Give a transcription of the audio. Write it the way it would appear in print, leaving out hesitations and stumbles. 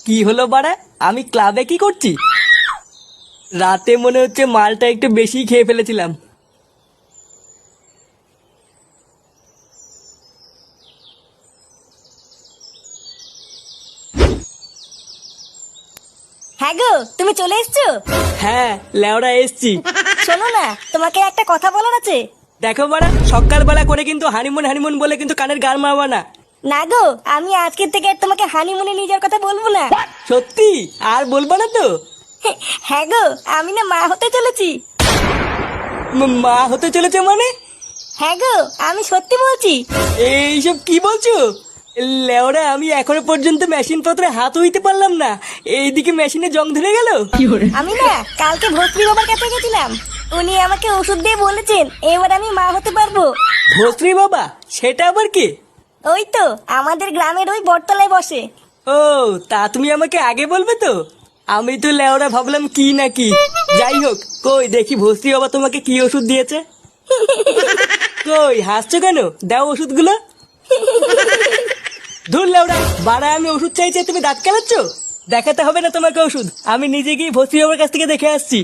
কি হলো বাড়া? আমি ক্লাবে কি করছি? রাতে মনে হচ্ছে মালটা একটু বেশি খেয়ে ফেলেছিলাম। হ্যাঁ গো, তুমি চলে এসছো? হ্যাঁ, লেওড়া এসছি। শোনো না, তোমাকে একটা কথা বলার আছে। দেখো বাড়া, সকালবেলা করে কিন্তু হানিমুন হানিমুন বলে কিন্তু কানের গান মারবা না। না গো, আমি আজকের থেকে আর তোমাকে হানিমুনে নিয়ে যাওয়ার কথা বলবো না। সত্যি? আর বলবা না তো? হ্যাঁ গো, আমি না মা হতে চলেছি। মা হতে চলেছে মানে? হ্যাঁ গো, আমি সত্যি বলছি। এইসব কি বলছো? লেওরা, আমি এখনো পর্যন্ত মেশিন পত্রে হাত হইতে পারলাম না, এইদিকে মেশিনে জং ধরে গেল। আমি না কালকে ভস্রী বাবার কাছে গেছিলাম। উনি আমাকে ওষুধ দিয়ে বলেছেন এবার আমি মা হতে পারবো। ভস্রী বাবা? সেটা আবার কি? ওই তো আমাদের গ্রামের ওই বটতলায় বসে। ও, তা তুমি আমাকে আগে বলবে তো। আমি তো লেওরা ভাবলাম কি না কি। যাই হোক, কই দেখি ভস্রী বাবা তোমাকে কি ওষুধ দিয়েছে। কই হাসছো কেন? দাও ওষুধগুলো। ধুর লেওরা, বাড়া আমি ওষুধ চাইছি, তুমি দাঁত কেলাচ্ছ। দেখাতে হবে না তোমাকে ওষুধ, আমি নিজে গিয়ে ভস্রী বাবার কাছ থেকে দেখে আসছি।